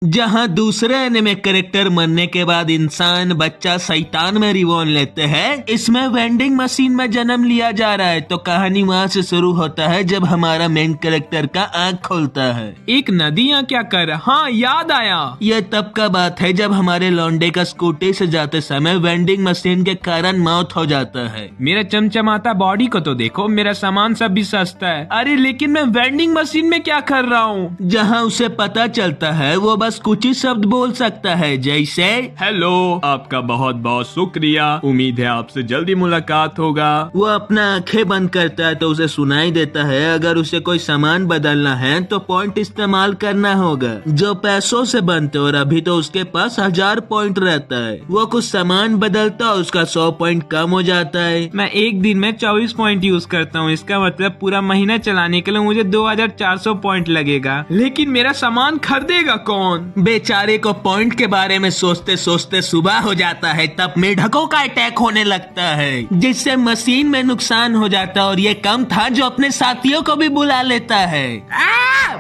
जहाँ दूसरे anime character मरने के बाद इंसान बच्चा शैतान में रिवॉर्न लेते हैं, इसमें वेंडिंग मशीन में जन्म लिया जा रहा है। तो कहानी वहाँ से शुरू होता है जब हमारा मेन कैरेक्टर का आँख खुलता है। एक नदी यहाँ क्या कर, हाँ याद आया। यह तब का बात है जब हमारे लौंडे का स्कूटी से जाते समय वेंडिंग मशीन के कारण मौत हो जाता है। मेरा चमचमाता बॉडी को तो देखो, मेरा सामान सब भी सस्ता है। अरे लेकिन मैं वेंडिंग मशीन में क्या कर रहा हूँ? जहाँ उसे पता चलता है वो बस कुछ ही शब्द बोल सकता है, जैसे हेलो, आपका बहुत बहुत शुक्रिया, उम्मीद है आपसे जल्दी मुलाकात होगा। वो अपना आंखें बंद करता है तो उसे सुनाई देता है अगर उसे कोई सामान बदलना है तो पॉइंट इस्तेमाल करना होगा जो पैसों से बनते, और अभी तो उसके पास 1000 पॉइंट रहता है। वो कुछ सामान बदलता है, उसका 100 पॉइंट कम हो जाता है। मैं एक दिन में 24 पॉइंट यूज करता हूँ, इसका मतलब पूरा महीना चलाने के लिए मुझे 2400 पॉइंट लगेगा। लेकिन मेरा सामान खरीदेगा कौन? बेचारे को पॉइंट के बारे में सोचते सोचते सुबह हो जाता है, तब मेढकों का अटैक होने लगता है जिससे मशीन में नुकसान हो जाता है। और ये कम था जो अपने साथियों को भी बुला लेता है।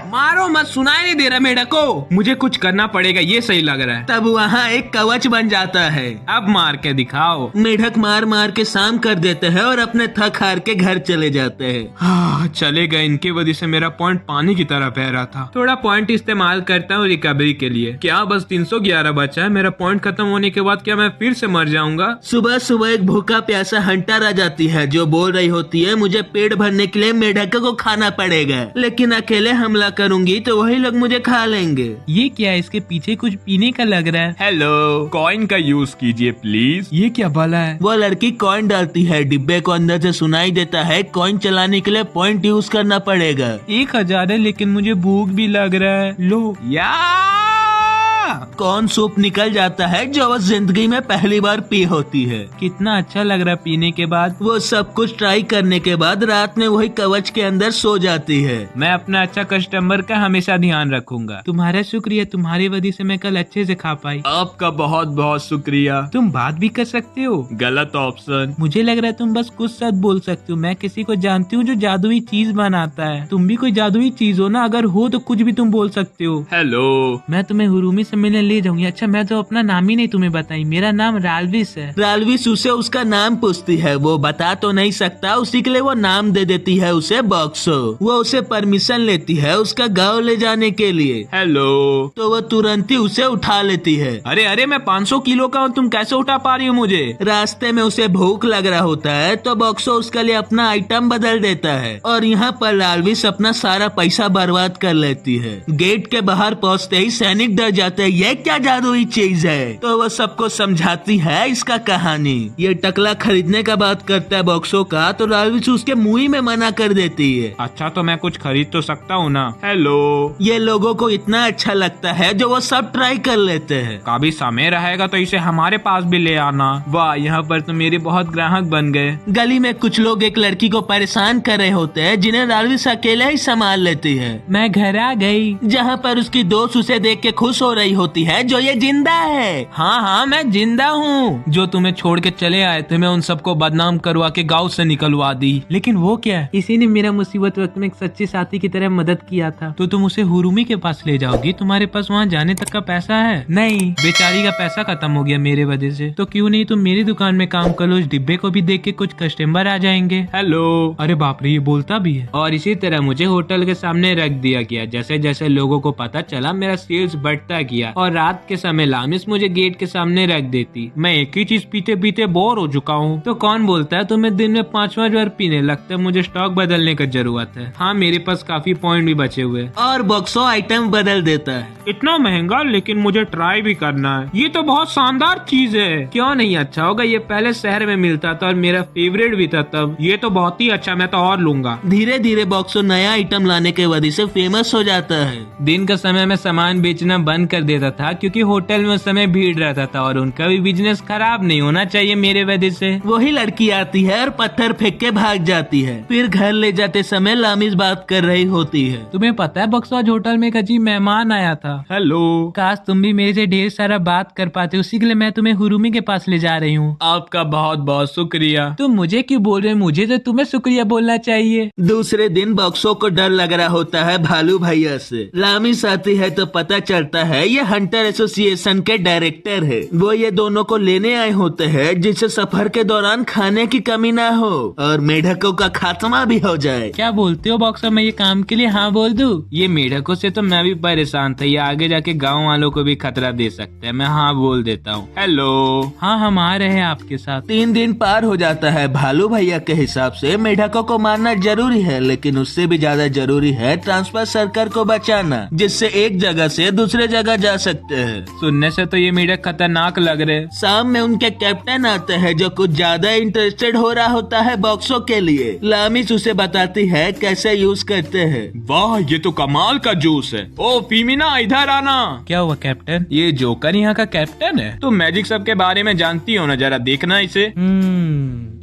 मारो मत, सुनाई नहीं दे रहा मेढको। मुझे कुछ करना पड़ेगा, ये सही लग रहा है। तब वहाँ एक कवच बन जाता है। अब मार के दिखाओ। मेढक मार मार के शाम कर देते हैं और अपने थक हार के घर चले जाते हैं। चले गए, इनके वजह से मेरा पॉइंट पानी की तरह बह रहा था। थोड़ा पॉइंट इस्तेमाल करता हूँ रिकवरी के लिए। क्या बस 311 बचा है? मेरा पॉइंट खत्म होने के बाद क्या मैं फिर से मर जाऊंगा? सुबह सुबह एक भूखा प्यासा हंटर आ जाती है जो बोल रही होती है मुझे पेट भरने के लिए मेढक को खाना पड़ेगा, लेकिन अकेले हमला करूंगी तो वही लोग मुझे खा लेंगे। ये क्या है? इसके पीछे कुछ पीने का लग रहा है। हेलो, कॉइन का यूज कीजिए प्लीज। ये क्या भला है? वो लड़की कॉइन डालती है, डिब्बे को अंदर से सुनाई देता है कॉइन चलाने के लिए पॉइंट यूज करना पड़ेगा। 1000 है, लेकिन मुझे भूख भी लग रहा है। लो कॉर्न सूप निकल जाता है जो वो जिंदगी में पहली बार पी होती है। कितना अच्छा लग रहा है पीने के बाद। वो सब कुछ ट्राई करने के बाद रात में वही कवच के अंदर सो जाती है। मैं अपना अच्छा कस्टमर का हमेशा ध्यान रखूंगा। तुम्हारा शुक्रिया, तुम्हारी वजह से मैं कल अच्छे से खा पाई। आपका बहुत बहुत शुक्रिया। तुम बात भी कर सकते हो। गलत ऑप्शन। मुझे लग रहा है तुम बस कुछ शब्द बोल सकते हो। मैं किसी को जानती हूँ जो जादुई चीज बनाता है। तुम भी कोई जादुई चीज हो ना? अगर हो तो कुछ भी तुम बोल सकते हो। हेलो, मैं तुम्हें हुरूमी से मिलने ले जाऊंगी। अच्छा, मैं तो अपना नाम ही नहीं तुम्हें बताई, मेरा नाम राल्विस है। राल्विस उसे उसका नाम पूछती है, वो बता तो नहीं सकता, उसी के लिए वो नाम दे देती है उसे बॉक्सो। वो उसे परमिशन लेती है उसका गाँव ले जाने के लिए। हेलो, तो वो तुरंत ही उसे उठा लेती है। अरे अरे, मैं 500 किलो का हूँ, तुम कैसे उठा पा रही हो मुझे? रास्ते में उसे भूख लग रहा होता है तो बॉक्सो उसके लिए अपना आइटम बदल देता है और यहाँ पर राल्विस अपना सारा पैसा बर्बाद कर लेती है। गेट के बाहर पहुँचते ही सैनिक डर जाते हैं, ये क्या जादुई चीज है? तो वो सबको समझाती है इसका कहानी। ये टकला खरीदने का बात करता है बॉक्सो का, तो राल्विस उसके मुंह में मना कर देती है। अच्छा, तो मैं कुछ खरीद तो सकता हूँ ना? हेलो, ये लोगों को इतना अच्छा लगता है जो वो सब ट्राई कर लेते हैं। कभी समय रहेगा तो इसे हमारे पास भी ले आना। वाह, यहाँ पर तो मेरे बहुत ग्राहक बन गए। गली में कुछ लोग एक लड़की को परेशान कर रहे होते हैं जिन्हें राल्विस अकेले ही संभाल लेती है। मैं घर आ गई। जहाँ पर उसकी दोस्त उसे देख के खुश हो रही होती है जो ये जिंदा है। हाँ हाँ, मैं जिंदा हूँ। जो तुम्हें छोड़ के चले आए थे, मैं उन सबको बदनाम करवा के गाँव से निकलवा दी। लेकिन वो क्या, इसी ने मेरा मुसीबत वक्त में एक सच्चे साथी की तरह मदद किया था। तो तुम उसे हुरूमी के पास ले जाओगी? तुम्हारे पास वहाँ जाने तक का पैसा है? नहीं, बेचारी का पैसा खत्म हो गया मेरे वजह से। तो क्यों नहीं तुम मेरी दुकान में काम कर लो, उस डिब्बे को भी देख के कुछ कस्टमर आ जाएंगे। हेलो, अरे बाप रे, ये बोलता भी है। और इसी तरह मुझे होटल के सामने रख दिया गया। जैसे जैसे लोगों को पता चला, मेरा सेल्स बढ़ता गया और रात के समय लामिस मुझे गेट के सामने रख देती। मैं एक ही चीज पीते पीते बोर हो चुका हूँ। तो कौन बोलता है तुम्हें दिन में 5 बार पीने? लगता है मुझे स्टॉक बदलने की जरूरत है। हाँ, मेरे पास काफी पॉइंट भी बचे हुए। और बॉक्सो आइटम बदल देता है। इतना महंगा, लेकिन मुझे ट्राई भी करना है। ये तो बहुत शानदार चीज है। क्यों नहीं अच्छा होगा? ये पहले शहर में मिलता था और मेरा फेवरेट भी था तब। ये तो बहुत ही अच्छा, मैं तो और लूंगा। धीरे धीरे बॉक्सो नया आइटम लाने के वजह से फेमस हो जाता है। दिन का समय में सामान बेचना बंद कर देता था था क्योंकि होटल में उस समय भीड़ रहता था और उनका भी बिजनेस खराब नहीं होना चाहिए मेरे वजह से। वही लड़की आती है और पत्थर फेंक के भाग जाती है। फिर घर ले जाते समय लामिस बात कर रही होती है। तुम्हें पता है बक्सो, आज होटल में एक अजीब मेहमान आया था। हेलो। काश तुम भी मेरे से ढेर सारा बात कर पाते, उसी के लिए मैं तुम्हें हुरुमी के पास ले जा रही हूँ। आपका बहुत बहुत शुक्रिया। तुम मुझे क्यों बोल रहे हो? मुझे तो तुम्हें शुक्रिया बोलना चाहिए। दूसरे दिन बक्सो को डर लग रहा होता है भालू भैया से। लामिस आती है तो पता चलता है ये हंटर एसोसिएशन के डायरेक्टर है। वो ये दोनों को लेने आए होते हैं जिससे सफर के दौरान खाने की कमी ना हो और मेढकों का खात्मा भी हो जाए। क्या बोलते हो बॉक्सर, मैं ये काम के लिए हाँ बोल दूं? ये मेढकों से तो मैं भी परेशान था, ये आगे जाके गांव वालों को भी खतरा दे सकते हैं। मैं हाँ बोल देता हूँ। हेलो। हाँ, हम आ रहे हैं आपके साथ। 3 दिन पार हो जाता है। भालू भैया के हिसाब से मेढकों को मारना जरूरी है, लेकिन उससे भी ज्यादा जरूरी है ट्रांसफर सर्कल को बचाना, जिससे एक जगह से दूसरे जगह जा सकते हैं। सुनने से तो ये मेढक खतरनाक लग रहे। शाम में उनके कैप्टन आते हैं जो कुछ ज्यादा इंटरेस्टेड हो रहा होता है बॉक्सों के लिए। लामिस उसे बताती है कैसे यूज करते हैं। वाह, ये तो कमाल का जूस है। ओ फीमिना, इधर आना। क्या हुआ कैप्टन? ये जोकर यहाँ का कैप्टन है। तुम मैजिक सब के बारे में जानती हो ना, जरा देखना इसे।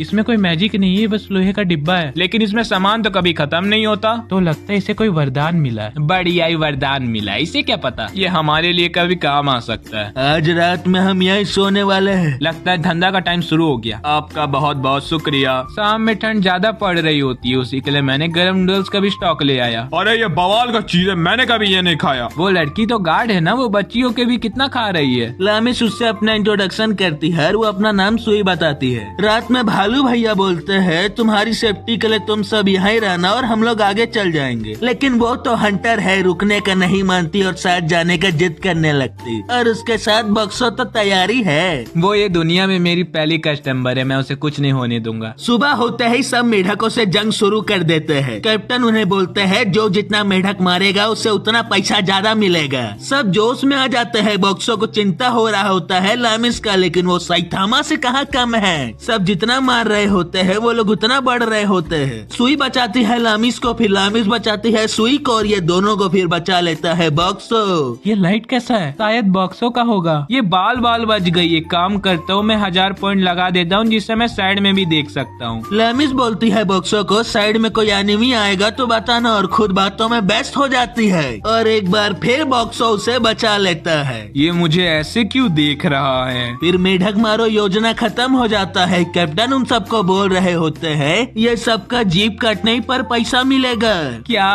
इसमें कोई मैजिक नहीं है, बस लोहे का डिब्बा है। लेकिन इसमें सामान तो कभी खत्म नहीं होता। तो लगता है इसे कोई वरदान मिला है। बढ़िया ही वरदान मिला, इसे क्या पता, ये हमारे लिए कभी काम आ सकता है। आज रात में हम यहीं सोने वाले हैं। लगता है धंधा का टाइम शुरू हो गया। आपका बहुत बहुत शुक्रिया। शाम में ठंड ज्यादा पड़ रही होती है, उसी के लिए मैंने गर्म नूडल्स का भी स्टॉक ले आया। अरे ये बवाल का चीज है, मैंने कभी ये नहीं खाया। वो लड़की तो गार्ड है ना, वो बच्चियों के भी कितना खा रही है। लामिस उससे अपना इंट्रोडक्शन करती है और वो अपना नाम सुई बताती है। रात में भालू भैया बोलते हैं तुम्हारी सेफ्टी के लिए तुम सब यहाँ ही रहना और हम लोग आगे चल जाएंगे। लेकिन वो तो हंटर है, रुकने का नहीं मानती और साथ जाने का जिद करने लगती। और उसके साथ बक्सो तो तैयारी है। वो ये दुनिया में मेरी पहली कस्टमर है, मैं उसे कुछ नहीं होने दूंगा। सुबह होते ही सब मेढकों से जंग शुरू कर देते हैं। कैप्टन उन्हें बोलते हैं जो जितना मेढक मारेगा उससे उतना पैसा ज्यादा मिलेगा। सब जोश में आ जाते हैं। बक्सो को चिंता हो रहा होता है लामिस का, लेकिन वो साइथामा से कहाँ कम है। सब जितना मार रहे होते हैं वो लोग उतना बढ़ रहे होते हैं। सुई बचाती है लामिस को, फिर लामिस बचाती है सुई को और ये दोनों को फिर बचा लेता है बक्सो। ये लाइट कैसा है? शायद बॉक्सो का होगा। ये बाल बच गई। एक काम करता हूँ, मैं 1000 पॉइंट लगा देता हूँ जिससे मैं साइड में भी देख सकता हूँ। लामिस बोलती है बक्सो को साइड में कोई एनिमी आएगा तो बताना, और खुद बातों में बेस्ट हो जाती है और एक बार फिर बक्सो उसे बचा लेता है। ये मुझे ऐसे क्यों देख रहा है? फिर मेढक मारो योजना खत्म हो जाता है। कैप्टन उन सबको बोल रहे होते हैं ये सबका जीप काटने पर पैसा मिलेगा। क्या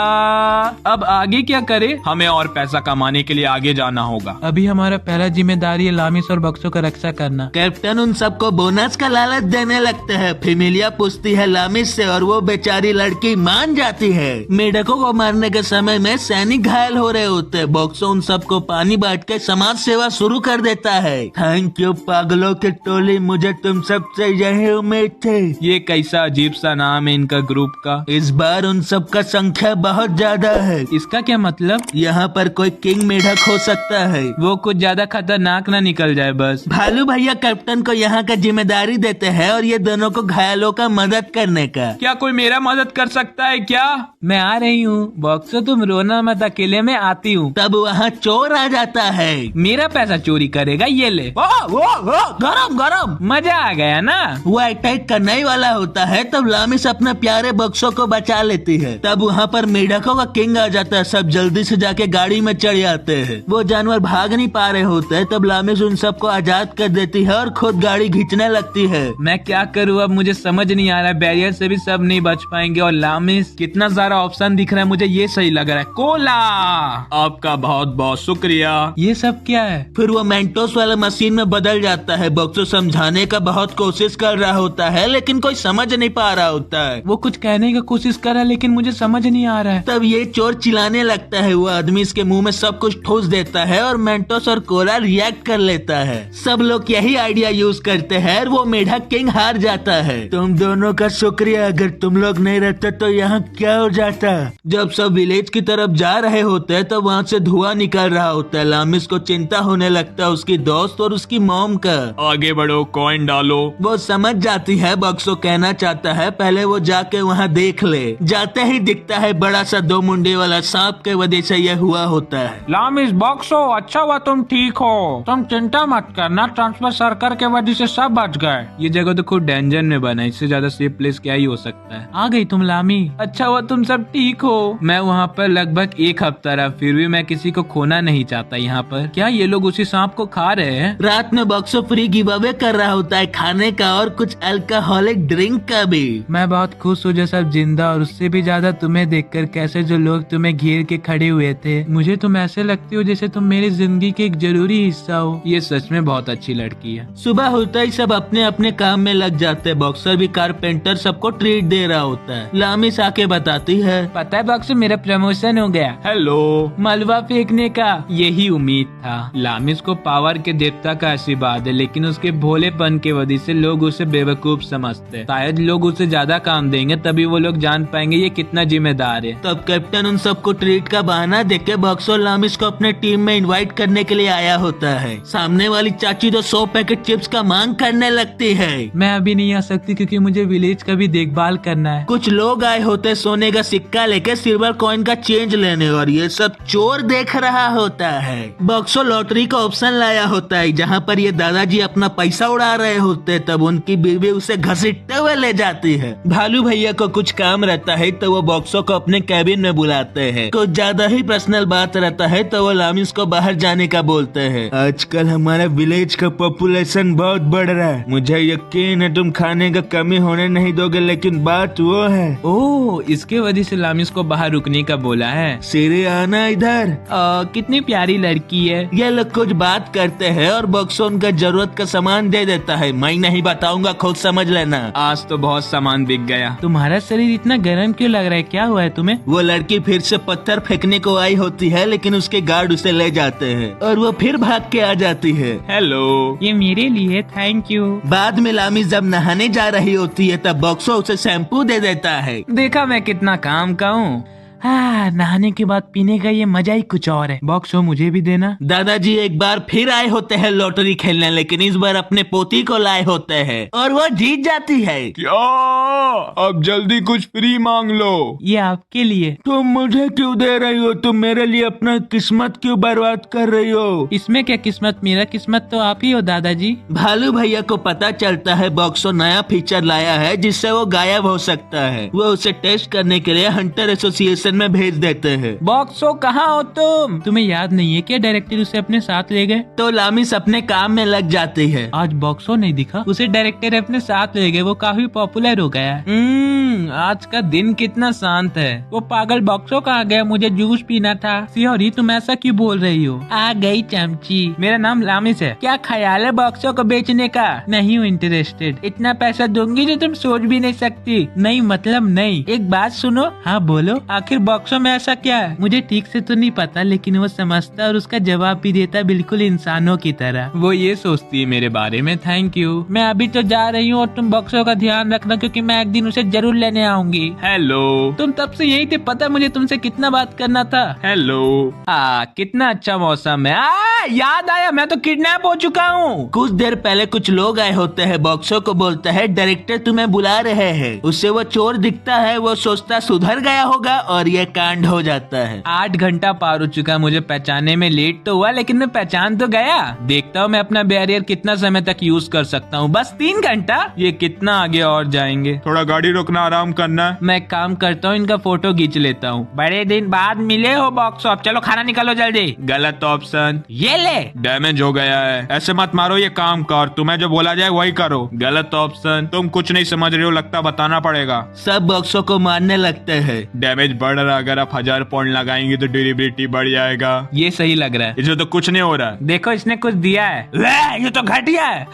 अब आगे क्या करे? हमें और पैसा कमाने के लिए आगे जाना होगा। अभी हमारा पहला जिम्मेदारी है लामिस और बक्सो का रक्षा करना। कैप्टन उन सबको बोनस का लालच देने लगते हैं। फिमिलिया पूछती है लामिस से और वो बेचारी लड़की मान जाती है। मेढकों को मारने के समय में सैनिक घायल हो रहे होते हैं। बक्सो उन सबको पानी बांट के समाज सेवा शुरू कर देता है। थैंक यू पागलों की टोली, मुझे तुम सबसे यही उम्मीद थी। ये कैसा अजीब सा नाम है इनका ग्रुप का। इस बार उन सबका संख्या बहुत ज्यादा है। इसका क्या मतलब? यहाँ पर कोई किंग मेढक हो सकता है। वो कुछ ज्यादा खतरनाक ना निकल जाए बस। भालू भैया कैप्टन को यहाँ का जिम्मेदारी देते हैं और ये दोनों को घायलों का मदद करने का। क्या कोई मेरा मदद कर सकता है क्या? मैं आ रही हूँ बॉक्सो, तुम रोना मत, अकेले में आती हूँ। तब वहाँ चोर आ जाता है। मेरा पैसा चोरी करेगा, ये ले। गरम गरम। मजा आ गया ना। वो अटैक करने ही वाला होता है तब लामिस अपने प्यारे बक्सों को बचा लेती है। तब वहाँ पर मेढकों का किंग आ जाता है। सब जल्दी से जाके गाड़ी में चढ़ जाते हैं। वो जानवर भाग नहीं पा रहे होते हैं। तब लामिस उन सबको आजाद कर देती है और खुद गाड़ी खींचने लगती है। मैं क्या करूँ अब, मुझे समझ नहीं आ रहा है। बैरियर से भी सब नहीं बच पाएंगे और लामिस, कितना सारा ऑप्शन दिख रहा है, मुझे ये सही लग रहा है। कोला। आपका बहुत बहुत शुक्रिया। ये सब क्या है? फिर वो मेंटोस वाला मशीन में बदल जाता है। बक्सो समझाने का बहुत कोशिश कर रहा होता है लेकिन कोई समझ नहीं पा रहा होता है। वो कुछ कहने की कोशिश कर रहा है लेकिन मुझे समझ नहीं आ रहा है। तब ये चोर चिल्लाने लगता है। वो आदमी इसके मुंह में सब कुछ ठूस देता है और मेंटोस और कोला रिएक्ट कर लेता है। सब लोग यही आइडिया यूज करते हैं और वो मेढक किंग हार जाता है। तुम दोनों का शुक्रिया, अगर तुम लोग नहीं रहते तो यहाँ क्या हो जाता। जब सब विलेज की तरफ जा रहे होते हैं तो वहाँ से धुआं निकल रहा होता है। लामिस को चिंता होने लगता है उसकी दोस्त और उसकी मॉम का। आगे बढ़ो, कॉइन डालो। वो समझ जाती जाती है। बक्सो कहना चाहता है पहले वो जाके वहाँ देख ले। जाते ही दिखता है बड़ा सा 2 मुंडे वाला सांप के वजह से यह हुआ होता है। लामिस बॉक्सो, अच्छा हुआ तुम ठीक हो। तुम चिंता मत करना, ट्रांसफर सर्कल के वजह से सब बच गए। ये जगह तो खुद डेंजर में बना, इससे ज्यादा सेफ प्लेस क्या ही हो सकता है। आ गई तुम लामी, अच्छा हुआ तुम सब ठीक हो। मैं वहाँ पर लगभग 1 हफ्ता रहा, फिर भी मैं किसी को खोना नहीं चाहता यहाँ पर। क्या ये लोग उसी सांप को खा रहे हैं? रात में बक्सो फ्री गिव अवे कर रहा होता है, खाने का और कुछ अल्कोहलिक ड्रिंक का भी। मैं बहुत खुश हूँ जो सब जिंदा, और उससे भी ज्यादा तुम्हें देखकर कैसे जो लोग तुम्हें घेर के खड़े हुए थे। मुझे तुम ऐसे लगती हो जैसे तुम मेरी जिंदगी के एक जरूरी हिस्सा हो। ये सच में बहुत अच्छी लड़की है। सुबह होता ही सब अपने अपने काम में लग जाते हैं। बॉक्सर भी कारपेंटर सबको ट्रीट दे रहा होता है। लामिस आके बताती है पता है बॉक्सर, मेरा प्रमोशन हो गया। हेलो। मलबा फेंकने का। यही उम्मीद था। लामिस को पावर के देवता का आशीर्वाद है, लेकिन उसके भोलेपन के वजह से लोग उसे बेवकूफ समझते हैं। शायद लोग उसे ज्यादा काम देंगे तभी वो लोग जान पाएंगे ये कितना जिम्मेदार है। तब कैप्टन उन सबको ट्रीट का बहाना देके बॉक्सर लामिस को अपने टीम में इनवाइट करने के लिए आया होता है। सामने वाली चाची तो 100 पैकेट चिप्स का मांग करने लगती है। मैं अभी नहीं आ सकती क्योंकि मुझे विलेज का भी देखभाल करना है। कुछ लोग आए होते सोने का सिक्का लेके सिल्वर कॉइन का चेंज लेने, और ये सब चोर देख रहा होता है। बॉक्सो लॉटरी का ऑप्शन लाया होता है जहाँ पर ये दादाजी अपना पैसा उड़ा रहे होते, तब उनकी बीवी उसे घसीटते हुए ले जाती है। भालू भैया को कुछ काम रहता है तो वो बॉक्सो को अपने कैबिन में बुलाते हैं। कुछ ज्यादा ही पर्सनल बात रहता है तो वो लामिस को बाहर जाने का बोलते हैं। आजकल हमारा विलेज का पॉपुलेशन बहुत बढ़ रहा है, मुझे यकीन है तुम खाने का कमी होने नहीं दोगे, लेकिन बात वो है। ओह, इसके वजह से लामिस को बाहर रुकने का बोला है। सिरे आना इधर। कितनी प्यारी लड़की है। ये लोग कुछ बात करते हैं और बॉक्सो उनका जरूरत का सामान दे देता है। मैं नहीं बताऊंगा, खुद समझ लेना। आज तो बहुत सामान बिक गया। तुम्हारा शरीर इतना गर्म क्यों लग रहा है, क्या हुआ है तुम्हें? वो लड़की फिर से पत्थर फेंकने को आई होती है, लेकिन उसके गार्ड उसे ले जाते हैं और वो फिर भाग के आ जाती है। हेलो। ये मेरे लिए, थैंक यू। बाद में लामिस जब नहाने जा रही होती है तब बॉक्सो उसे शैम्पू दे देता है। देखा मैं कितना काम का हूँ। नहाने के बाद पीने का ये मजा ही कुछ और है। बॉक्सो मुझे भी देना। दादाजी एक बार फिर आए होते हैं लॉटरी खेलने, लेकिन इस बार अपने पोती को लाए होते हैं और वो जीत जाती है। क्या? अब जल्दी कुछ फ्री मांग लो। ये आपके लिए। तुम मुझे क्यों दे रही हो? तुम मेरे लिए अपना किस्मत क्यों बर्बाद कर रही हो? इसमें क्या किस्मत, मेरा किस्मत तो आप ही हो दादाजी। भालू भैया को पता चलता है बॉक्सो नया फीचर लाया है जिससे वो गायब हो सकता है। वो उसे टेस्ट करने के लिए हंटर एसोसिएशन में भेज देते हैं। बॉक्सो कहाँ हो तुम? तुम्हें याद नहीं है क्या डायरेक्टर उसे अपने साथ ले गए? तो लामिस अपने काम में लग जाती है। आज बॉक्सो नहीं दिखा, उसे डायरेक्टर अपने साथ ले गए, वो काफी पॉपुलर हो गया। आज का दिन कितना शांत है। वो पागल बॉक्सो कहाँ गया? मुझे जूस पीना था। सियोरी तुम ऐसा क्यों बोल रही हो? आ गई चमची। मेरा नाम लामिस है। क्या ख्याल है बॉक्सो को बेचने का? नहीं हूँ इंटरेस्टेड। इतना पैसा दूंगी जो तुम सोच भी नहीं सकती। नहीं मतलब नहीं। एक बात सुनो। हाँ बोलो। आखिर बॉक्सो में ऐसा क्या है? मुझे ठीक से तो नहीं पता, लेकिन वो समझता और उसका जवाब भी देता बिल्कुल इंसानों की तरह। वो ये सोचती है मेरे बारे में। Thank you. मैं अभी तो जा रही हूँ और तुम बॉक्सो का ध्यान रखना क्योंकि मैं एक दिन उसे जरूर लेने आऊंगी। हेलो। तुम तब से यही थे, पता मुझे तुमसे कितना बात करना था। हेलो। कितना अच्छा मौसम है। याद आया, मैं तो किडनैप हो चुका हूँ। कुछ देर पहले कुछ लोग आए होते हैं। बॉक्सो को बोलता है डायरेक्टर तुम्हें बुला रहे हैं। उससे वो चोर दिखता है। वो सोचता सुधर गया होगा और ये कांड हो जाता है। 8 घंटा पार हो चुका। मुझे पहचानने में लेट तो हुआ, लेकिन मैं पहचान तो गया। देखता हूँ मैं अपना बैरियर कितना समय तक यूज कर सकता हूँ। बस 3 घंटा। ये कितना आगे और जाएंगे। थोड़ा गाड़ी रोकना, आराम करना। मैं एक काम करता हूँ, इनका फोटो खींच लेता हूँ। बड़े दिन बाद मिले हो बॉक्सो, अब चलो खाना निकालो जल्दी। गलत ऑप्शन। ये ले। डैमेज हो गया है। ऐसे मत मारो, ये काम कर। तुम्हें जो बोला जाए वही करो। गलत ऑप्शन। तुम कुछ नहीं समझ रहे हो लगता, बताना पड़ेगा। सब बॉक्सो को मारने लगते हैं। डैमेज बढ़ रहा, अगर आप 1000 पॉइंट लगाएंगे तो ड्यूरेबिलिटी बढ़ जाएगा। ये सही लग रहा है। इसे तो कुछ नहीं हो रहा। देखो इसने कुछ दिया है। ये तो घटिया है।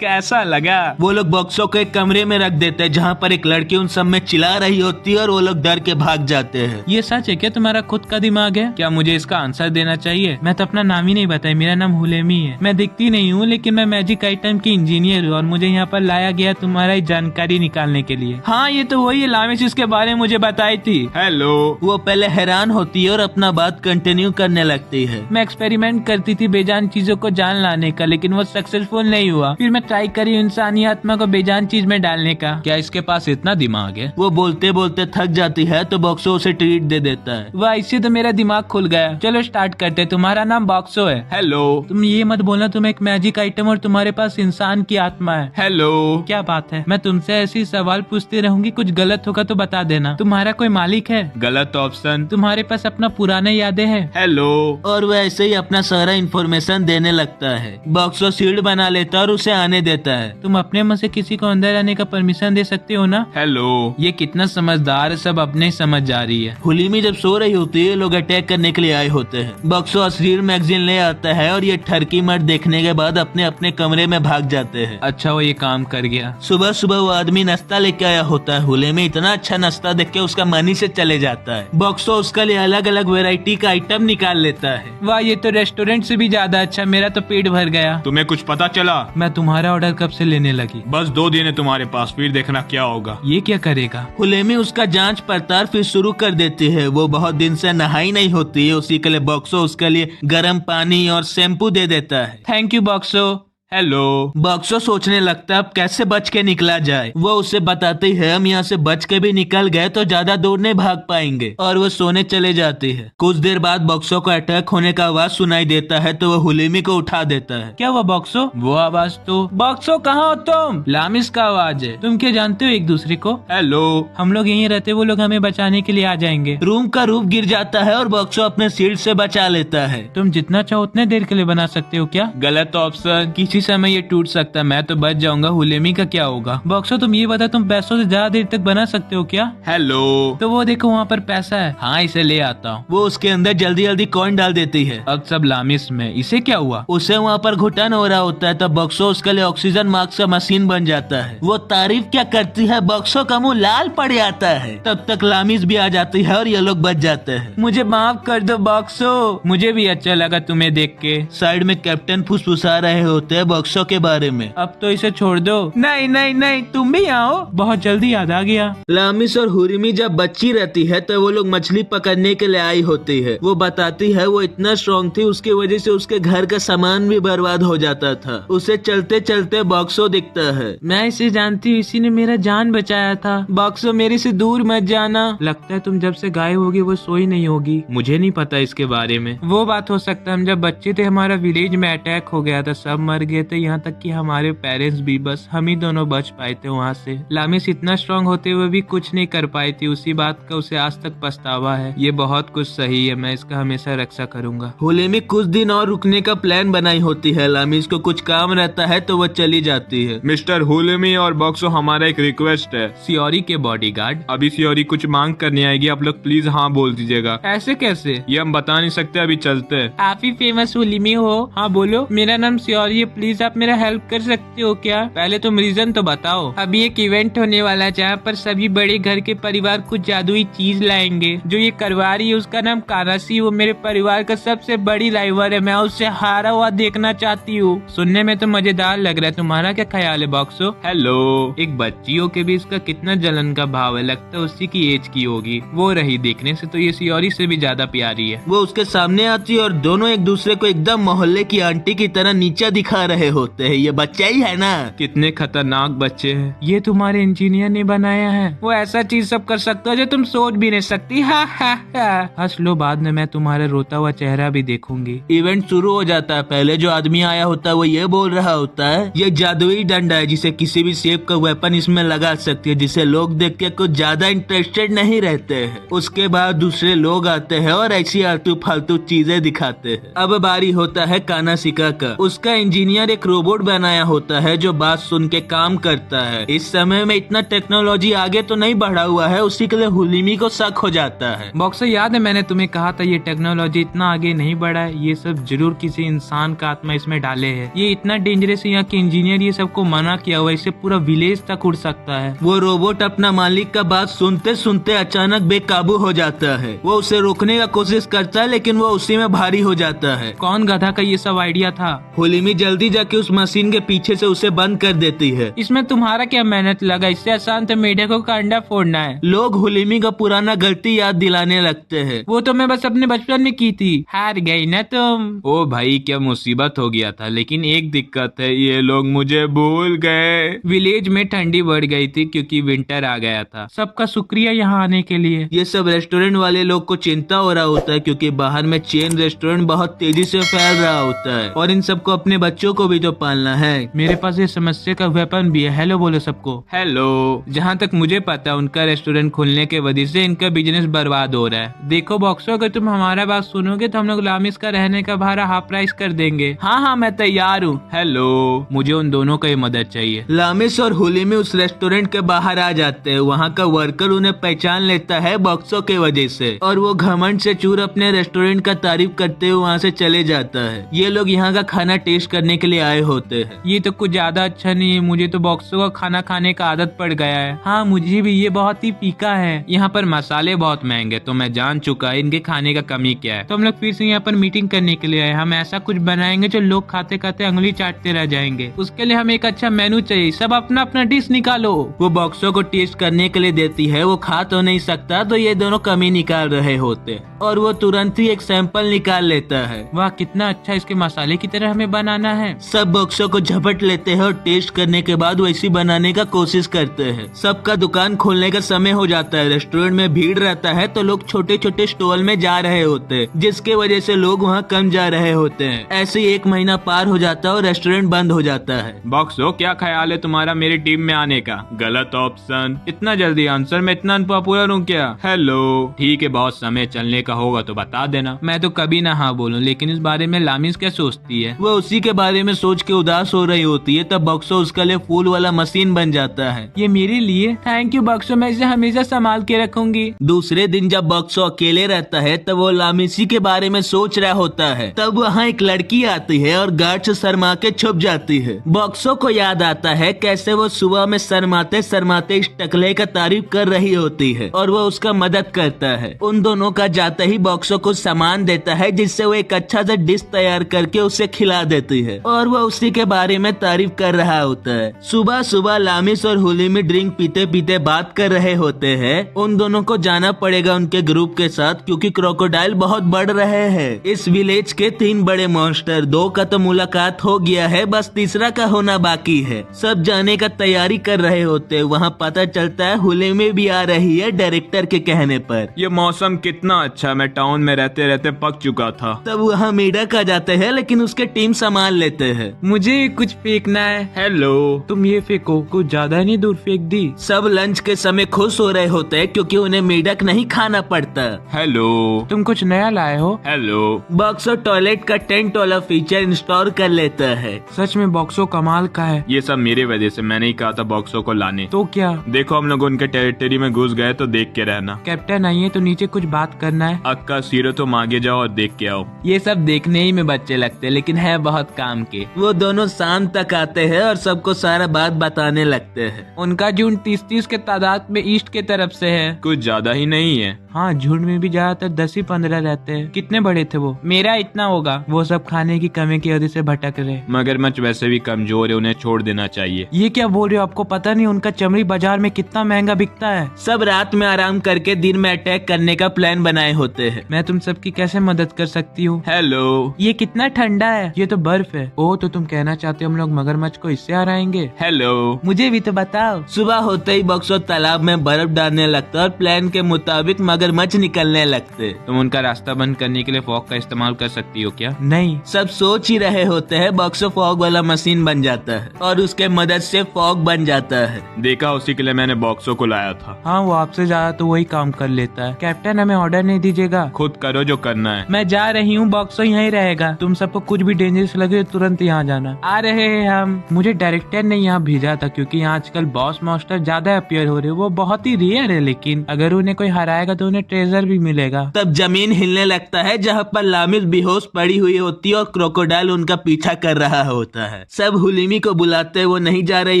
कैसा लगा? वो लोग बॉक्सो को एक कमरे में रख देते हैं जहाँ पर एक लड़की उन सब में चिल्ला रही होती है और वो लोग डर के भाग जाते हैं। ये सच है क्या? तुम्हारा खुद का दिमाग है क्या? मुझे इसका आंसर देना चाहिए। मैं तो अपना नाम ही नहीं बताया। मेरा नाम हुलेमी है। मैं दिखती नहीं हूँ, लेकिन मैं मैजिक आइटम की इंजीनियर हूँ और मुझे यहाँ पर लाया गया तुम्हारा जानकारी निकालने के लिए। हाँ, ये तो वही है लामिस, इसके बारे में मुझे बताई थी। हेलो। वो पहले हैरान होती है और अपना बात कंटिन्यू करने लगती है। मैं एक्सपेरिमेंट करती थी बेजान चीजों को जान लाने का, लेकिन वो सक्सेसफुल नहीं हुआ। फिर मैं ट्राई करी इंसानी आत्मा को बेजान चीज में डालने का। क्या इसके पास इतना दिमाग है? वो बोलते बोलते थक जाती है तो बॉक्सो उसे ट्रीट दे देता है। वाह, इससे तो मेरा दिमाग खुल गया। चलो स्टार्ट करते। तुम्हारा नाम बॉक्सो है। हेलो। तुम ये मत बोलना तुम एक मैजिक आइटम और तुम्हारे पास इंसान की आत्मा है। हेलो। क्या बात है, मैं तुमसे ऐसी सवाल पूछती रहूंगी, कुछ गलत होगा तो बता देना। तुम्हारा कोई मालिक है? गलत ऑप्शन। तुम्हारे पास अपना पुराने यादें हैं? हेलो। और वह ऐसे ही अपना सारा इन्फॉर्मेशन देने लगता है। बॉक्सो शील्ड बना लेता है और उसे आने देता है। तुम अपने मन से किसी को अंदर आने का परमिशन दे सकते हो ना? हेलो। ये कितना समझदार है, सब अपने ही समझ जा रही है। हुलीमी जब सो रही होती है लोग अटैक करने के लिए आए होते हैं। बॉक्सो अश्लील मैगजीन ले आता है और ये ठरकी मर्द देखने के बाद अपने अपने कमरे में भाग जाते हैं। अच्छा, वो ये काम कर गया। सुबह सुबह वो आदमी नाश्ता लेके आया होता है। हुलीमी इतना अच्छा नाश्ता देख के उसका मन ही से चले जाता है। बॉक्सो उसके लिए अलग अलग वैरायटी का आइटम निकाल लेता है। वाह, ये तो रेस्टोरेंट से भी ज्यादा अच्छा। मेरा तो पेट भर गया। तुम्हें कुछ पता चला? मैं तुम्हारा ऑर्डर कब से लेने लगी? बस 2 दिन है तुम्हारे पास, फिर देखना क्या होगा। ये क्या करेगा? हुलीमी उसका जांच पड़ताल फिर शुरू कर देती है। वो बहुत दिन से नहाई नहीं होती है, उसी के लिए बॉक्सो उसके लिए गर्म पानी और शैम्पू दे देता है। Thank you Boxo. Hello. Boxo सोचने लगता है अब कैसे बच के निकला जाए। वो उसे बताती है हम यहाँ से बच के भी निकल गए तो ज्यादा दूर नहीं भाग पाएंगे, और वो सोने चले जाती है। कुछ देर बाद बॉक्सो को अटैक होने का आवाज सुनाई देता है तो वो हुलीमी को उठा देता है। क्या हुआ बॉक्सो? वो आवाज तो बॉक्सो कहाँ हो तुम? लामिस का आवाज है। तुम क्या जानते हो एक दूसरे को? हेलो। हम लोग यहीं रहते, वो लोग हमें बचाने के लिए आ जाएंगे। रूम का रूफ गिर जाता है और बॉक्सो अपने शील्ड से बचा लेता है। तुम जितना चाहो उतने देर के लिए बना सकते हो क्या? गलत ऑप्शन। किसी समय ये टूट सकता है, मैं तो बच जाऊंगा। हुलेमी का क्या होगा? बॉक्सो तुम ये बता, तुम पैसों से ज्यादा देर तक बना सकते हो क्या? हेलो। तो वो देखो वहाँ पर पैसा है। हाँ, इसे ले आता हूँ। वो उसके अंदर जल्दी जल्दी कॉइन डाल देती है। अब सब लामिस में। इसे क्या हुआ? उसे वहाँ पर घुटन हो रहा होता है तब बॉक्सो उसके लिए ऑक्सीजन मास्क का मशीन बन जाता है। वो तारीफ क्या करती है, बॉक्सो का मुंह लाल पड़ जाता है। तब तक लामिस भी आ जाती है और ये लोग बच जाते हैं। मुझे माफ कर दो बॉक्सो, मुझे भी अच्छा लगा तुम्हें देख के। साइड में कैप्टन फुसफुसा रहे होते हैं बॉक्सो के बारे में। अब तो इसे छोड़ दो। नहीं नहीं नहीं, तुम भी आओ, बहुत जल्दी याद आ गया। लामिस और हुरीमी जब बच्ची रहती है तो वो लोग मछली पकड़ने के लिए आई होती है। वो बताती है वो इतना स्ट्रॉन्ग थी, उसकी वजह से उसके घर का सामान भी बर्बाद हो जाता था। उसे चलते चलते बॉक्सो दिखता है। मैं इसे जानती हूँ, इसी ने मेरा जान बचाया था। बॉक्सो मेरे से दूर मत जाना। लगता है तुम जब से गायब होगी वो सोई नहीं होगी। मुझे नहीं पता इसके बारे में। वो बात हो सकता है, हम जब बच्चे थे हमारा विलेज में अटैक हो गया था, सब मर गए थे, यहाँ तक कि हमारे पेरेंट्स भी। बस हम ही दोनों बच पाए थे वहाँ से। लामिस इतना स्ट्रांग होते हुए भी कुछ नहीं कर पाई थी। उसी बात का उसे आज तक पछतावा है। ये बहुत कुछ सही है, मैं इसका हमेशा रक्षा करूंगा। हुलीमी कुछ दिन और रुकने का प्लान बनाई होती है। लामिस को कुछ काम रहता है तो वो चली जाती है। मिस्टर हुलीमी और बॉक्सो, हमारा एक रिक्वेस्ट है। सियोरी के बॉडीगार्ड? अभी सियोरी कुछ मांग करने आएगी, आप लोग प्लीज हाँ बोल दीजिएगा। ऐसे कैसे? ये हम बता नहीं सकते, अभी चलते हैं। आप ही फेमस हुलीमी हो? हाँ बोलो। मेरा नाम सियोरी है, प्लीज आप मेरा हेल्प कर सकते हो क्या? पहले तुम रीजन तो बताओ। अभी एक इवेंट होने वाला है जहाँ पर सभी बड़े घर के परिवार कुछ जादुई चीज लाएंगे। जो ये करवा रही है उसका नाम कारासी। वो मेरे परिवार का सबसे बड़ी राइवल है, मैं उससे हारा हुआ देखना चाहती हूँ। सुनने में तो मजेदार लग रहा है, तुम्हारा क्या ख्याल है बॉक्सो? हेलो। एक बच्ची हो के भी इसका कितना जलन का भाव है, लगता है उसी की एज की होगी। वो रही, देखने से तो ये सियोरी से भी ज्यादा प्यारी है। वो उसके सामने आती है और दोनों एक दूसरे को एकदम मोहल्ले की आंटी की तरह नीचा दिखा रहे होते हैं। ये बच्चा ही है ना? कितने खतरनाक बच्चे हैं। ये तुम्हारे इंजीनियर ने बनाया है। वो ऐसा चीज सब कर सकता है जो तुम सोच भी नहीं सकती। हा हा हा। हंस लो, बाद में मैं तुम्हारा रोता हुआ चेहरा भी देखूंगी। इवेंट शुरू हो जाता है। पहले जो आदमी आया होता है वो ये बोल रहा होता है ये जादुई डंडा है जिसे किसी भी शेप का वेपन इसमें लगा सकती है, जिसे लोग देख के कुछ ज्यादा इंटरेस्टेड नहीं रहते हैं। उसके बाद दूसरे लोग आते हैं और ऐसी आलतू फालतू चीजें दिखाते हैं। अब बारी होता है कानासिका का। उसका इंजीनियर एक रोबोट बनाया होता है जो बात सुन के काम करता है। इस समय में इतना टेक्नोलॉजी आगे तो नहीं बढ़ा हुआ है, उसी के लिए हुलीमी को शक हो जाता है। बॉक्सर, याद है मैंने तुम्हें कहा था ये टेक्नोलॉजी इतना आगे नहीं बढ़ा है, ये सब जरूर किसी इंसान का आत्मा इसमें डाले है। ये इतना डेंजरस है, यहाँ के इंजीनियर ये सबको मना किया हुआ है, इससे पूरा विलेज तक उड़ सकता है। वो रोबोट अपना मालिक का बात सुनते सुनते अचानक बेकाबू हो जाता है। वो उसे रोकने का कोशिश करता है लेकिन वो उसी में भारी हो जाता है। कौन गधा का ये सब आइडिया था? हुलीमी जल्दी तुरंत ही जाके उस मशीन के पीछे से उसे बंद कर देती है। इसमें तुम्हारा क्या मेहनत लगा, इससे आसान तो मेढक को अंडा फोड़ना है। लोग हुलीमी का पुराना गलती याद दिलाने लगते हैं। वो तो मैं बस अपने बचपन में की थी, हार गई ना तुम। ओ भाई क्या मुसीबत हो गया था, लेकिन एक दिक्कत है, ये लोग मुझे भूल गए। विलेज में ठंडी बढ़ गई थी क्योंकि विंटर आ गया था। सबका शुक्रिया यहाँ आने के लिए। ये सब रेस्टोरेंट वाले लोग को चिंता हो रहा होता है क्योंकि बाहर में चेन रेस्टोरेंट बहुत तेजी से फैल रहा होता है और इन सबको अपने बच्चों को भी तो पालना है। मेरे पास ये समस्या का वेपन भी है। हेलो बोलो सबको। हेलो। जहाँ तक मुझे पता उनका रेस्टोरेंट खुलने के वजह से इनका बिजनेस बर्बाद हो रहा है। देखो बॉक्सो, अगर तुम हमारा बात सुनोगे तो हम लोग लामिस का रहने का भाड़ा हाफ प्राइस कर देंगे। हाँ हाँ मैं तैयार हूँ। हेलो, मुझे उन दोनों का ही मदद चाहिए। लामिस और हुलीमी उस रेस्टोरेंट के बाहर आ जाते हैं। वहाँ का वर्कर उन्हें पहचान लेता है बॉक्सो के वजह से और वो घमंड से चूर अपने रेस्टोरेंट का तारीफ करते हुए वहाँ से चले जाता है। ये लोग यहाँ का खाना टेस्ट करने के लिए आए होते हैं। ये तो कुछ ज्यादा अच्छा नहीं है, मुझे तो बॉक्सो का खाना खाने का आदत पड़ गया है। हाँ मुझे भी, ये बहुत ही फीका है। यहाँ पर मसाले बहुत महंगे, तो मैं जान चुका है इनके खाने का कमी क्या है। तो हम लोग फिर से यहाँ पर मीटिंग करने के लिए आए। हम ऐसा कुछ बनाएंगे जो लोग खाते खाते अंगुली चाटते रह जाएंगे। उसके लिए हमें एक अच्छा मेनू चाहिए। सब अपना अपना डिश निकालो। वो बॉक्सो को टेस्ट करने के लिए देती है। वो खा तो नहीं सकता, तो ये दोनों कमी निकाल रहे होते और वो तुरंत ही एक सैंपल निकाल लेता है। वाह कितना अच्छा, इसके मसाले की तरह हमें बनाना है। सब बॉक्सो को झपट लेते हैं और टेस्ट करने के बाद वैसी बनाने का कोशिश करते हैं। सबका दुकान खोलने का समय हो जाता है। रेस्टोरेंट में भीड़ रहता है तो लोग छोटे छोटे स्टॉल में जा रहे होते हैं, जिसके वजह से लोग वहाँ कम जा रहे होते हैं। ऐसे ही 1 महीना पार हो जाता है और रेस्टोरेंट बंद हो जाता है। बॉक्सो, क्या ख्याल है तुम्हारा मेरी टीम में आने का? गलत ऑप्शन। इतना जल्दी आंसर, मैं इतना अनपॉपुलर हूँ क्या? हेलो। ठीक है, बहुत समय चलने का होगा तो बता देना। मैं तो कभी ना हाँ बोलूं, लेकिन इस बारे में लामिस क्या सोचती है? वो उसी के बारे में सोच के उदास हो रही होती है। तब बॉक्सो उसके लिए फूल वाला मशीन बन जाता है। ये मेरे लिए? थैंक यू बॉक्सो, मैं इसे हमेशा संभाल के रखूंगी। दूसरे दिन जब बॉक्सो अकेले रहता है तब वो लामिसी के बारे में सोच रहा होता है। तब वहाँ एक लड़की आती है और गार्ड से शर्मा के छुप जाती है। बॉक्सो को याद आता है कैसे वो सुबह में शर्माते शर्माते इस टकले का तारीफ कर रही होती है और वो उसका मदद करता है। उन दोनों का जाते ही बॉक्सो को सामान देता है जिससे वो एक अच्छा सा डिश तैयार करके उसे खिला देती है और वो उसी के बारे में तारीफ कर रहा होता है। सुबह सुबह लामिस और हुलीमी ड्रिंक पीते पीते बात कर रहे होते हैं। उन दोनों को जाना पड़ेगा उनके ग्रुप के साथ क्योंकि क्रोकोडाइल बहुत बढ़ रहे हैं। इस विलेज के 3 बड़े मॉन्स्टर, 2 का तो मुलाकात हो गया है, बस तीसरा का होना बाकी है। सब जाने का तैयारी कर रहे होते हैं। वहाँ पता चलता है हुलीमी भी आ रही है डायरेक्टर के कहने पर। ये मौसम कितना अच्छा, मैं टाउन में रहते रहते पक चुका था। तब वहाँ मेढक आ जाते हैं लेकिन उसके टीम संभाल लेते हैं। मुझे कुछ फेंकना है। हेलो। तुम ये फेंको, कुछ ज्यादा नहीं दूर फेंक दी। सब लंच के समय खुश हो रहे होते हैं क्योंकि उन्हें मेढक नहीं खाना पड़ता। हेलो। तुम कुछ नया लाए हो? हेलो। बॉक्सो टॉयलेट का टेंट वाला फीचर इंस्टॉल कर लेता है। सच में बॉक्सो कमाल का है। ये सब मेरे वजह से, मैंने ही कहा था बॉक्सो को लाने। तो क्या? देखो हम लोग उनके टेरिटरी में घुस गए तो देख के रहना। कैप्टन आइए तो नीचे कुछ बात करना है। अक्का सीरो, तुम आगे जाओ और देख के आओ। ये सब देखने ही में बच्चे लगते लेकिन है बहुत काम के। वो दोनों शाम तक आते हैं और सबको सारा बात बताने लगते हैं। उनका झुंड 30-30 के तादाद में ईस्ट के तरफ से है। कुछ ज्यादा ही नहीं है। हाँ झुंड में भी ज्यादातर 10 ही 15 रहते हैं। कितने बड़े थे वो? मेरा इतना होगा। वो सब खाने की कमी की वजह से भटक रहे। मगरमच्छ वैसे भी कमजोर है, उन्हें छोड़ देना चाहिए। ये क्या बोल रहे हो? आपको पता नहीं उनका चमड़ी बाजार में कितना महंगा बिकता है। सब रात में आराम करके दिन में अटैक करने का प्लान बनाए होते हैं। मैं तुम सबकी कैसे मदद कर सकती हूँ? हेलो। ये कितना ठंडा है। ये तो बर्फ है। ओह तो तुम कहना चाहते हो हम लोग मगरमच्छ को इससे हराएंगे? हेलो। मुझे भी तो बताओ। सुबह होते ही बॉक्सो तालाब में बर्फ डालने लगता और प्लान के मुताबिक मगरमच्छ निकलने लगते। तुम उनका रास्ता बंद करने के लिए फॉग का इस्तेमाल कर सकती हो क्या? नहीं। सब सोच ही रहे होते हैं। बॉक्सो फॉग वाला मशीन बन जाता है और उसके मदद से फॉग बन जाता है। देखा, उसी के लिए मैंने बॉक्सो को लाया था। हाँ वो आपसे ज्यादा तो वही काम कर लेता है। कैप्टन हमें ऑर्डर नहीं दीजिएगा? खुद करो जो करना है। मैं जा रही हूँ, बॉक्सो यहीं रहेगा। तुम सबको कुछ भी डेंजरस लगे तो तुरंत यहाँ जाना। आ रहे हैं हम। मुझे डायरेक्टर ने यहाँ भेजा था क्योंकि यहाँ आजकल बॉस मास्टर ज्यादा अपियर हो रहे। वो बहुत ही रेयर है, लेकिन अगर उन्हें कोई हराएगा तो उन्हें ट्रेजर भी मिलेगा। तब जमीन हिलने लगता है जहाँ पर लामिस बेहोश पड़ी हुई होती है और क्रोकोडाइल उनका पीछा कर रहा होता है। सब हुलिमी को बुलाते हैं, वो नहीं जा रही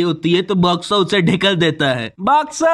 होती है तो बॉक्सो उसे ढकेल देता है। बॉक्सो!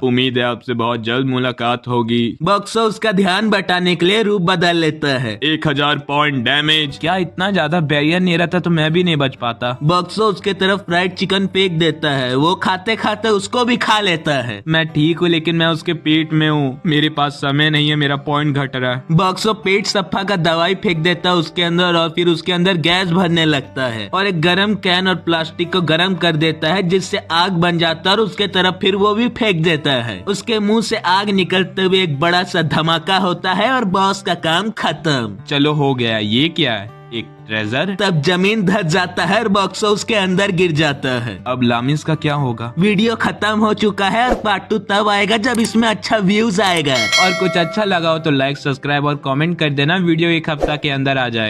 उम्मीद है आपसे बहुत जल्द मुलाकात होगी। बॉक्सो उसका ध्यान बटाने के लिए रूप बदल लेता है। 1000 पॉइंट डैमेज। क्या इतना ज्यादा बैरियर नहीं रहता तो मैं भी नहीं बच पाता। बॉक्सो उसके तरफ फ्राइड चिकन फेंक देता है, वो खाते खाते उसको भी खा लेता है। मैं ठीक हूँ लेकिन मैं उसके पेट में हूँ, मेरे पास समय नहीं है, मेरा पॉइंट घट रहा है। बॉक्सो पेट सफा का दवाई फेंक देता है उसके अंदर और फिर उसके अंदर गैस भरने लगता है और एक गरम कैन और प्लास्टिक को गर्म कर देता है जिससे आग बन जाता है और उसके तरफ फिर वो भी फेंक देता है। उसके मुंह से आग निकलते हुए एक बड़ा सा धमाका होता है और बॉस का काम खत्म। चलो हो गया। ये क्या है? एक ट्रेजर? तब जमीन धस जाता है और बॉक्सो उसके अंदर गिर जाता है। अब लामिस का क्या होगा? वीडियो खत्म हो चुका है और पार्ट 2 तब आएगा जब इसमें अच्छा व्यूज आएगा। और कुछ अच्छा लगा हो तो लाइक, सब्सक्राइब और कमेंट कर देना। वीडियो एक हफ्ता के अंदर आ जाएगा।